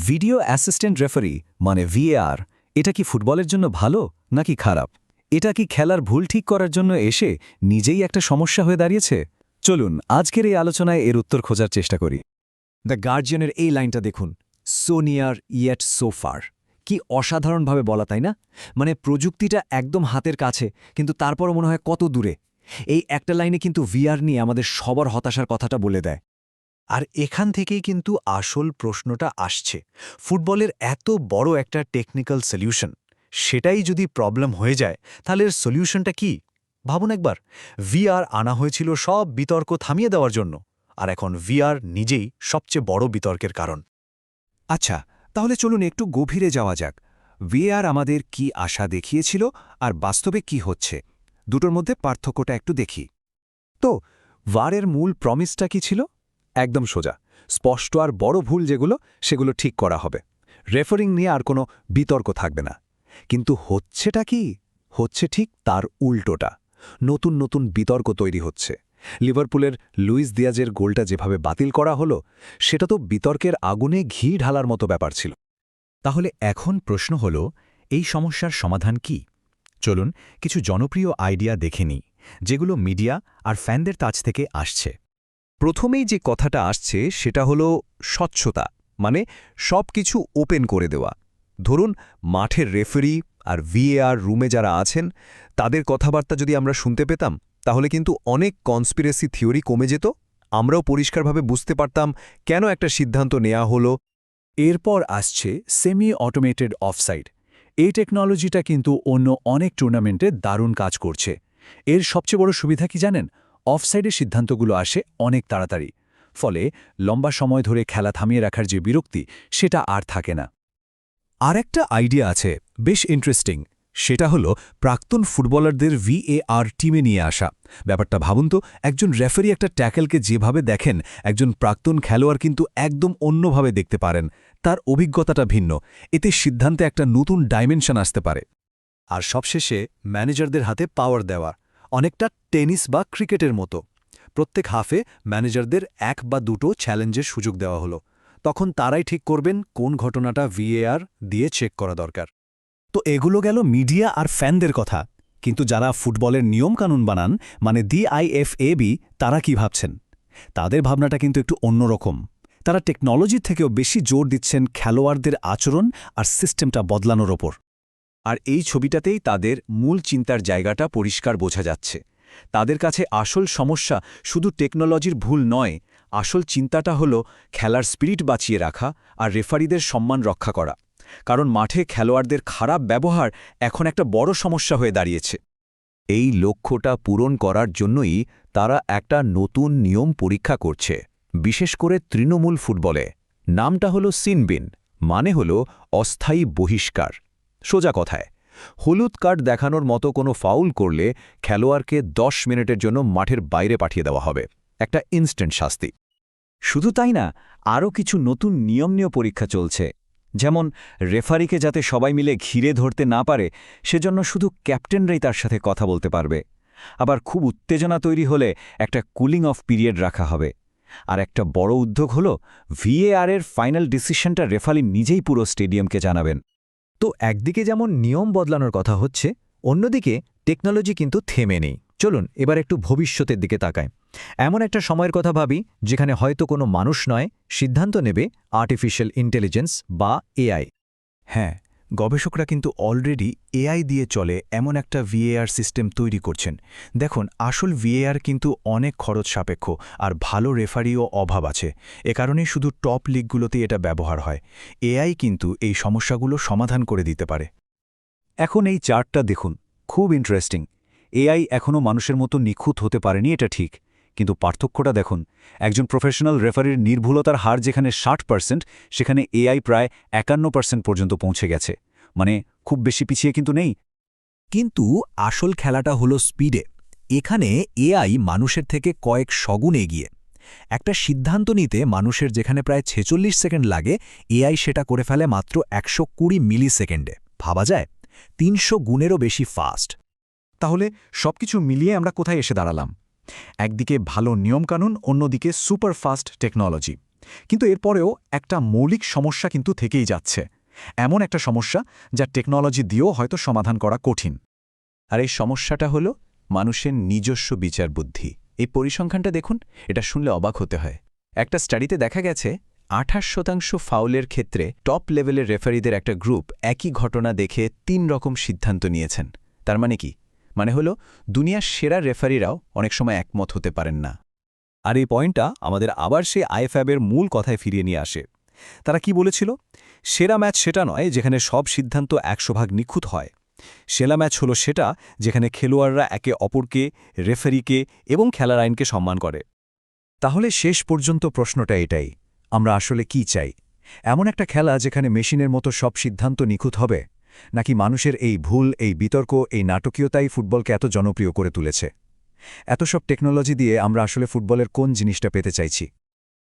Video assistant referee মানে VAR এটা কি ফুটবলের জন্য ভালো নাকি খারাপ? এটা কি খেলার ভুল ঠিক করার জন্য এসে নিজেই একটা সমস্যা হয়ে দাঁড়িয়েছে? চলুন আজকের এই আলোচনায় এর উত্তর খোঁজার চেষ্টা করি। দ্য গার্জিয়ানের এই লাইনটা দেখুন, so near yet so far. কি অসাধারণভাবে বলা, তাই না? মানে প্রযুক্তিটা একদম হাতের কাছে, কিন্তু তারপরও মনে হয় কত দূরে। এই একটা লাইনে কিন্তু ভিআর নিয়ে আমাদের সবার হতাশার কথাটা বলে দেয়। আর এখান থেকেই কিন্তু আসল প্রশ্নটা আসছে। ফুটবলের এত বড় একটা টেকনিক্যাল সলিউশন, সেটাই যদি প্রবলেম হয়ে যায়, তাহলে এর সলিউশনটা কি? ভাবুন একবার, ভিআর আনা হয়েছিল সব বিতর্ক থামিয়ে দেওয়ার জন্য, আর এখন ভিআর নিজেই সবচেয়ে বড় বিতর্কের কারণ। আচ্ছা, তাহলে চলুন একটু গভীরে যাওয়া যাক। ভিআর আমাদের কি আশা দেখিয়েছিল আর বাস্তবে কি হচ্ছে, দুটোর মধ্যে পার্থক্যটা একটু দেখি। তো ভারের মূল প্রমিসটা কি ছিল? একদম সোজা, স্পষ্ট আর বড় ভুল যেগুলো সেগুলো ঠিক করা হবে। রেফারিং নিয়ে আর কোনো বিতর্ক থাকবে না। কিন্তু হচ্ছেটা কি? হচ্ছে ঠিক তার উল্টোটা। নতুন নতুন বিতর্ক তৈরি হচ্ছে। লিভারপুলের লুইস দিয়াজের গোলটা যেভাবে বাতিল করা হলো, সেটা তো বিতর্কের আগুনে ঘি ঢালার মতো ব্যাপার ছিল। তাহলে এখন প্রশ্ন হল, এই সমস্যার সমাধান কি? চলুন কিছু জনপ্রিয় আইডিয়া দেখে নিই, যেগুলো মিডিয়া আর ফ্যানদের কাছ থেকে আসছে। প্রথমেই যে কথাটা আসছে সেটা হলো স্বচ্ছতা, মানে সব কিছু ওপেন করে দেওয়া। ধরুন মাঠের রেফারি আর ভিএআর রুমে যারা আছেন, তাদের কথাবার্তা যদি আমরা শুনতে পেতাম, তাহলে কিন্তু অনেক কনস্পিরেসি থিওরি কমে যেত। আমরাও পরিষ্কারভাবে বুঝতে পারতাম কেন একটা সিদ্ধান্ত নেওয়া হলো। এরপর আসছে সেমি অটোমেটেড অফসাইড। এই টেকনোলজিটা কিন্তু অন্য অনেক টুর্নামেন্টে দারুণ কাজ করছে। এর সবচেয়ে বড় সুবিধা কি জানেন? অফসাইডের সিদ্ধান্তগুলো আসে অনেক তাড়াতাড়ি। ফলে লম্বা সময় ধরে খেলা থামিয়ে রাখার যে বিরক্তি, সেটা আর থাকে না। আরেকটা আইডিয়া আছে, বেশ ইন্টারেস্টিং। সেটা হলো প্রাক্তন ফুটবলারদের ভিএআর টিমে নিয়ে আসা। ব্যাপারটা ভাবুন তো, একজন রেফারি একটা ট্যাকেলকে যেভাবে দেখেন, একজন প্রাক্তন খেলোয়াড় কিন্তু একদম অন্যভাবে দেখতে পারেন। তার অভিজ্ঞতাটা ভিন্ন। এতে সিদ্ধান্তে একটা নতুন ডাইমেনশন আসতে পারে। আর সবশেষে ম্যানেজারদের হাতে পাওয়ার দেওয়া, অনেকটা টেনিস বা ক্রিকেটের মতো। প্রত্যেক হাফে ম্যানেজারদের এক বা দুটো চ্যালেঞ্জের সুযোগ দেওয়া হলো। তখন তারাই ঠিক করবেন কোন ঘটনাটা ভিএআর দিয়ে চেক করা দরকার। তো এগুলো গেল মিডিয়া আর ফ্যানদের কথা, কিন্তু যারা ফুটবলের নিয়মকানুন বানান, মানে ডিআইএফএবি, তারা কি ভাবছেন? তাদের ভাবনাটা কিন্তু একটু অন্যরকম। তারা টেকনোলজির থেকেও বেশি জোর দিচ্ছেন খেলোয়াড়দের আচরণ আর সিস্টেমটা বদলানোর ওপর। আর এই ছবিটাতেই তাদের মূল চিন্তার জায়গাটা পরিষ্কার বোঝা যাচ্ছে। তাদের কাছে আসল সমস্যা শুধু টেকনোলজির ভুল নয়, আসল চিন্তাটা হলো খেলার স্পিরিট বাঁচিয়ে রাখা আর রেফারিদের সম্মান রক্ষা করা। কারণ মাঠে খেলোয়াড়দের খারাপ ব্যবহার এখন একটা বড় সমস্যা হয়ে দাঁড়িয়েছে। এই লক্ষ্যটা পূরণ করার জন্যই তারা একটা নতুন নিয়ম পরীক্ষা করছে, বিশেষ করে তৃণমূল ফুটবলে। নামটা হলো সিনবিন, মানে হলো অস্থায়ী বহিষ্কার। সোজা কথায়, হলুদ কার্ড দেখানোর মতো কোনো ফাউল করলে খেলোয়াড়কে 10 মিনিটের জন্য মাঠের বাইরে পাঠিয়ে দেওয়া হবে। একটা ইনস্ট্যান্ট শাস্তি। শুধু তাই না, আরও কিছু নতুন নিয়ম পরীক্ষা চলছে। যেমন রেফারিকে যাতে সবাই মিলে ঘিরে ধরতে না পারে, সেজন্য শুধু ক্যাপ্টেনরাই তার সাথে কথা বলতে পারবে। আবার খুব উত্তেজনা তৈরি হলে একটা কুলিং অফ পিরিয়ড রাখা হবে। আর একটা বড় উদ্যোগ হল ভিএআর-এর ফাইনাল ডিসিশনটা রেফারি নিজেই পুরো স্টেডিয়ামকে জানাবেন। তো একদিকে যেমন নিয়ম বদলানোর কথা হচ্ছে, অন্যদিকে টেকনোলজি কিন্তু থেমে নেই। চলুন এবার একটু ভবিষ্যতের দিকে তাকাই। এমন একটা সময়ের কথা ভাবি যেখানে হয়তো কোনো মানুষ নয়, সিদ্ধান্ত নেবে আর্টিফিশিয়াল ইন্টেলিজেন্স বা এআই। হ্যাঁ, গবেষকরা কিন্তু অলরেডি এআই দিয়ে চলে এমন একটা ভিএআর সিস্টেম তৈরি করছেন। দেখুন, আসল ভিএআর কিন্তু অনেক খরচ সাপেক্ষ আর ভালো রেফারিও অভাব আছে। এ কারণেই শুধু টপ লিগগুলোতেই এটা ব্যবহার হয়। এআই কিন্তু এই সমস্যাগুলো সমাধান করে দিতে পারে। এখন এই চার্টটা দেখুন, খুব ইন্টারেস্টিং। এআই এখনও মানুষের মতো নিখুঁত হতে পারেনি, এটা ঠিক। কিন্তু পার্থক্যটা দেখুন, একজন প্রফেশনাল রেফারির নির্ভুলতার হার যেখানে 60%, সেখানে এআই প্রায় 51% পর্যন্ত পৌঁছে গেছে। মানে খুব বেশি পিছিয়ে কিন্তু নেই। কিন্তু আসল খেলাটা হলো স্পিডে। এখানে এআই মানুষের থেকে কয়েক শগুণ এগিয়ে। একটা সিদ্ধান্ত নিতে মানুষের যেখানে প্রায় 46 সেকেন্ড লাগে, এআই সেটা করে ফেলে মাত্র 120 মিলি সেকেন্ডে। ভাবা যায়, 300 গুণেরও বেশি ফাস্ট। তাহলে সবকিছু মিলিয়ে আমরা কোথায় এসে দাঁড়ালাম? একদিকে ভালো নিয়মকানুন, অন্যদিকে সুপারফাস্ট টেকনোলজি। কিন্তু এরপরেও একটা মৌলিক সমস্যা কিন্তু থেকেই যাচ্ছে, এমন একটা সমস্যা যা টেকনোলজি দিয়েও হয়তো সমাধান করা কঠিন। আর এই সমস্যাটা হলো মানুষের নিজস্ব বিচার বুদ্ধি। এই পরিসংখ্যানটা দেখুন, এটা শুনলে অবাক হতে হয়। একটা স্টাডিতে দেখা গেছে 28% ফাউলের ক্ষেত্রে টপ লেভেলের রেফারিদের একটা গ্রুপ একই ঘটনা দেখে 3 রকম সিদ্ধান্ত নিয়েছেন। তার মানে কি? মানে হলো দুনিয়ার সেরা রেফারিরাও অনেক সময় একমত হতে পারেন না। আর এই পয়েন্টটা আমাদের আবার সেই আইএফএবের মূল কথায় ফিরিয়ে নিয়ে আসে। তারা কি বলেছিল? সেরা ম্যাচ সেটা নয় যেখানে সব সিদ্ধান্ত 100% নিখুঁত হয়। সেরা ম্যাচ হলো সেটা যেখানে খেলোয়াড়রা একে অপরকে, রেফারিকে এবং খেলার আইনকে সম্মান করে। তাহলে শেষ পর্যন্ত প্রশ্নটা এটাই, আমরা আসলে কি চাই? এমন একটা খেলা যেখানে মেশিনের মতো সব সিদ্ধান্ত নিখুঁত হবে, নাকি মানুষের এই ভুল, এই বিতর্ক, এই নাটকীয়তাই ফুটবলকে এত জনপ্রিয় করে তুলেছে? এত সব টেকনোলজি দিয়ে আমরা আসলে ফুটবলের কোন জিনিসটা পেতে চাইছি?